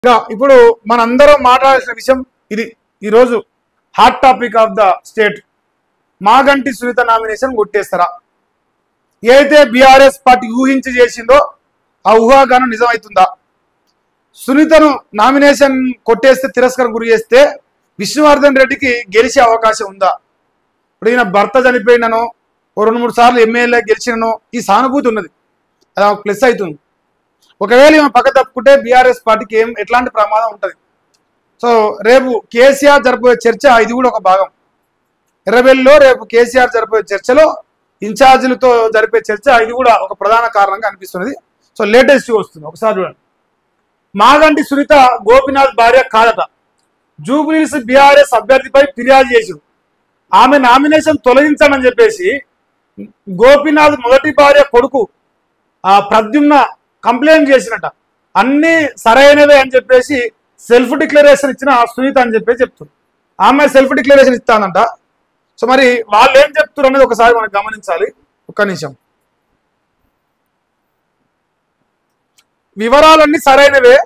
ఇప్పుడు మనందరం మాట్లాడాల్సిన విషయం ఇది. ఈరోజు hot topic of the state, Maganti Sunitha nomination కొట్టేస్తారా? ఏదైతే బీఆర్ఎస్ పార్టీ ఊహించి చేసిందో ఆ ఊహాగానం నిజమవుతుందా? సునీతను నామినేషన్ కొట్టేస్తే, తిరస్కారం గురి చేస్తే విష్ణువర్ధన్ రెడ్డికి గెలిచే అవకాశం ఉందా? ఇప్పుడు ఈయన భర్త చనిపోయినను, 2-3 సార్లు ఎమ్మెల్యే గెలిచినను ఈ సానుభూతి ఉన్నది, అది ప్లస్ అవుతుంది. ఒకవేళ ఈమె పక్క తప్పుకుంటే బీఆర్ఎస్ పార్టీకి ఎట్లాంటి ప్రమాదం ఉంటుంది? సో రేపు కేసీఆర్ జరిపోయే చర్చ ఇది కూడా ఒక భాగం. ఎర్రబెల్లిలో రేపు కేసీఆర్ జరిపోయే చర్చలో ఇన్ఛార్జీలతో జరిపే చర్చ ఇది కూడా ఒక ప్రధాన కారణంగా అనిపిస్తున్నది. సో లేటెస్ట్ వస్తుంది, ఒకసారి చూడండి. మాగంటి సునీత గోపీనాథ్ భార్య కాదట. జూబ్లీహిల్స్ బీఆర్ఎస్ అభ్యర్థిపై ఫిర్యాదు చేసి ఆమె నామినేషన్ తొలగించాలని చెప్పేసి గోపీనాథ్ మొదటి భార్య కొడుకు ప్రద్యుమ్న కంప్లైంట్ చేసినట్ట. అన్ని సరైనవే అని చెప్పేసి సెల్ఫ్ డిక్లరేషన్ ఇచ్చిన సునీత అని చెప్పేసి చెప్తుంది. ఆమె సెల్ఫ్ డిక్లరేషన్ ఇస్తానంట. సో మరి వాళ్ళు ఏం చెప్తారు అనేది ఒకసారి మనం గమనించాలి. ఒక్క నిమిషం. వివరాలన్నీ సరైనవే,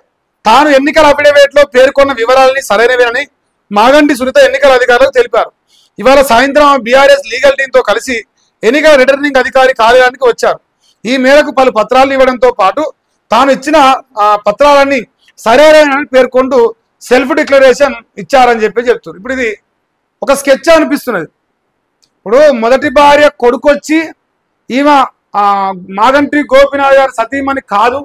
తాను ఎన్నికల అఫిడవిట్లో పేర్కొన్న వివరాలన్నీ సరైనవేనని మాగంటి సునీత ఎన్నికల అధికారులకు తెలిపారు. ఇవాళ సాయంత్రం బీఆర్ఎస్ లీగల్ టీంతో కలిసి ఎన్నికల రిటర్నింగ్ అధికారి కార్యాలయానికి వచ్చారు. ఈ మేరకు పలు పత్రాలు ఇవ్వడంతో పాటు తాను ఇచ్చిన పత్రాలన్నీ సరైనని పేర్కొంటూ సెల్ఫ్ డిక్లరేషన్ ఇచ్చారని చెప్పి చెప్తారు. ఇప్పుడు ఇది ఒక స్కెచ్ అనిపిస్తున్నది. ఇప్పుడు మొదటి భార్య కొడుకు వచ్చి ఈమె మాగంటి గోపీనాథ్ గారు సతీమణి కాదు,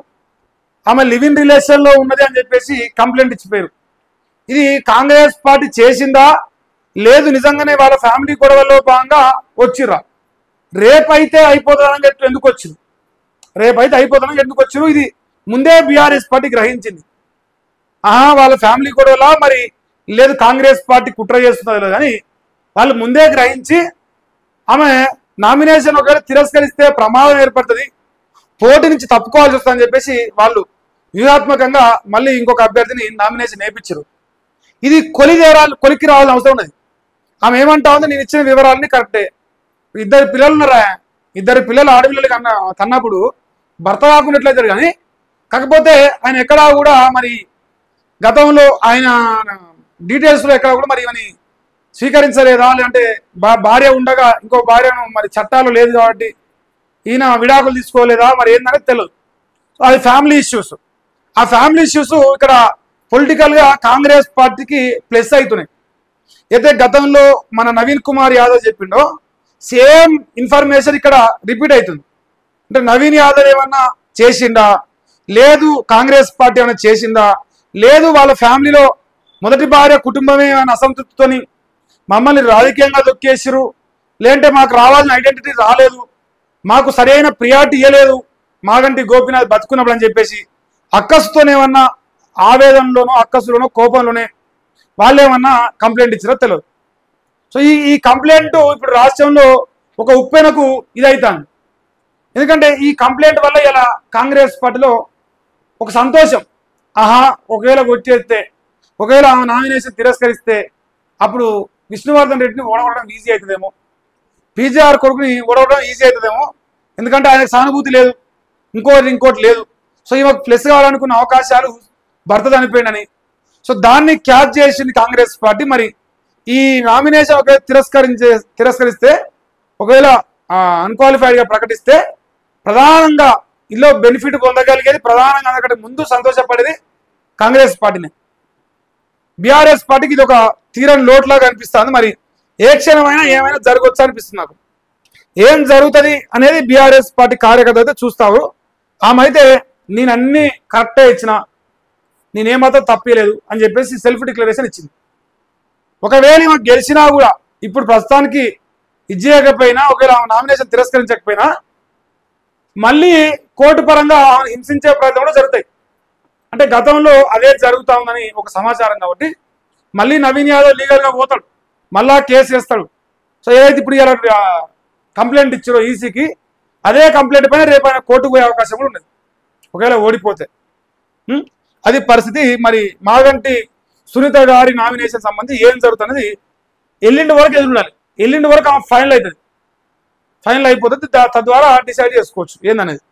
ఆమె లివింగ్ రిలేషన్లో ఉన్నది అని చెప్పేసి కంప్లైంట్ ఇచ్చిపోయారు. ఇది కాంగ్రెస్ పార్టీ చేసిందా లేదు నిజంగానే వాళ్ళ ఫ్యామిలీ గొడవల్లో భాగంగా వచ్చిర్రా? రేపైతే అయిపోతుందని ఎందుకు వచ్చింది? రేపైతే అయిపోతుందని ఎందుకు వచ్చిరు? ఇది ముందే బీఆర్ఎస్ పార్టీ గ్రహించింది. వాళ్ళ ఫ్యామిలీ గొడవలా మరి లేదు కాంగ్రెస్ పార్టీ కుట్ర చేస్తున్నది లేదు కానీ వాళ్ళు ముందే గ్రహించి ఆమె నామినేషన్ ఒకవేళ తిరస్కరిస్తే ప్రమాదం ఏర్పడుతుంది, పోటీ నుంచి తప్పుకోవాల్సి వస్తుందని చెప్పేసి వాళ్ళు వ్యూహాత్మకంగా మళ్ళీ ఇంకొక అభ్యర్థిని నామినేషన్ వేయించారు. ఇది కొలికి రావాల్సిన అవసరం ఉన్నది. ఆమె ఏమంటా ఉంది, నేను ఇచ్చిన వివరాలని కరెక్టే. 2 పిల్లలు ఉన్నారా? 2 పిల్లలు ఆడపిల్లలు కన్నప్పుడు భర్త కాకున్నట్లయితారు. కానీ కాకపోతే ఆయన ఎక్కడా కూడా మరి గతంలో ఆయన డీటెయిల్స్లో ఎక్కడ కూడా మరి ఇవన్నీ స్వీకరించలేదా, లేదంటే భార్య ఉండగా ఇంకో భార్యను మరి చట్టాలు లేదు కాబట్టి ఈయన విడాకులు తీసుకోలేదా, మరి ఏంటనేది తెలియదు. సో అది ఫ్యామిలీ ఇష్యూస్. ఆ ఫ్యామిలీ ఇష్యూస్ ఇక్కడ పొలిటికల్గా కాంగ్రెస్ పార్టీకి ప్లస్ అవుతున్నాయి. అయితే గతంలో మన నవీన్ కుమార్ యాదవ్ చెప్పిండో సేమ్ ఇన్ఫర్మేషన్ ఇక్కడ రిపీట్ అవుతుంది. అంటే నవీన్ యాదవ్ ఏమన్నా చేసిండా, లేదు కాంగ్రెస్ పార్టీ ఏమైనా చేసిందా, లేదు వాళ్ళ ఫ్యామిలీలో మొదటి భార్య కుటుంబమే ఏమైనా అసంతృప్తితోని మమ్మల్ని రాజకీయంగా దొక్కేసిరు, లేదంటే మాకు రావాల్సిన ఐడెంటిటీ రాలేదు, మాకు సరైన ప్రియారిటీ ఇవ్వలేదు మాగంటి గోపీనాథ్ బతుకున్నప్పుడు అని చెప్పేసి అక్కసుతోనేమన్నా ఆవేదనలోనో అక్కసులోనో కోపంలోనే వాళ్ళు ఏమన్నా కంప్లైంట్ ఇచ్చారో తెలియదు. సో ఈ కంప్లైంట్ ఇప్పుడు రాష్ట్రంలో ఒక ఉప్పెనకు ఇదవుతాను. ఎందుకంటే ఈ కంప్లైంట్ వల్ల ఇలా కాంగ్రెస్ పార్టీలో ఒక సంతోషం, ఒకవేళ వచ్చేస్తే ఒకవేళ ఆమె నామినేషన్ తిరస్కరిస్తే అప్పుడు విష్ణువర్ధన్ రెడ్డిని ఓడగొట్టడం ఈజీ అవుతుందేమో, పీజీఆర్ కొడుకుని ఓడగొట్టడం ఈజీ అవుతుందేమో, ఎందుకంటే ఆయనకు సానుభూతి లేదు, ఇంకోటి లేదు. సో ఈమె ప్లస్ కావాలనుకున్న అవకాశాలు భర్త చనిపోయిందని. సో దాన్ని క్యాచ్ చేసింది కాంగ్రెస్ పార్టీ. మరి ఈ నామినేషన్ ఒకవేళ తిరస్కరిస్తే ఒకవేళ అన్క్వాలిఫైడ్గా ప్రకటిస్తే ప్రధానంగా ఇందులో బెనిఫిట్ పొందగలిగేది, ప్రధానంగా అందుకంటే ముందు సంతోషపడేది కాంగ్రెస్ పార్టీనే. బీఆర్ఎస్ పార్టీకి ఇది ఒక తీరని లోటులాగా అనిపిస్తుంది. మరి ఏ క్షణమైనా ఏమైనా జరగవచ్చు అనిపిస్తుంది నాకు. ఏం జరుగుతుంది అనేది బీఆర్ఎస్ పార్టీ కార్యకర్త అయితే చూస్తావు. ఆమె అయితే నేను అన్ని కరెక్టే ఇచ్చిన, నేనేమాత్రం తప్పలేదు అని చెప్పేసి సెల్ఫ్ డిక్లరేషన్ ఇచ్చింది. ఒకవేళ ఈమె గెలిచినా కూడా ఇప్పుడు ప్రస్తుతానికి ఇచ్చేయకపోయినా, ఒకవేళ ఆమె నామినేషన్ తిరస్కరించకపోయినా మళ్ళీ కోర్టు పరంగా హింసించే ప్రయత్నం కూడా జరుగుతాయి. అంటే గతంలో అదే జరుగుతా ఉందని ఒక సమాచారం కాబట్టి మళ్ళీ నవీన్ యాదవ్ లీగల్గా పోతాడు, మళ్ళా కేసు వేస్తాడు. సో ఏదైతే ఇప్పుడు ఇలా కంప్లైంట్ ఇచ్చారో ఈసీకి, అదే కంప్లైంట్ పైన రేపైనా కోర్టుకు పోయే అవకాశం కూడా ఉన్నది ఒకవేళ ఓడిపోతే. అది పరిస్థితి. మరి మాగంటి సునీత గారి నామినేషన్ సంబంధించి ఏం జరుగుతున్నది ఎల్లుండి వరకు ఎదురుండాలి. ఎల్లుండి వరకు ఆమె ఫైనల్ అవుతుంది, ఫైనల్ అయిపోతుంది. తద్వారా డిసైడ్ చేసుకోవచ్చు ఏందనేది.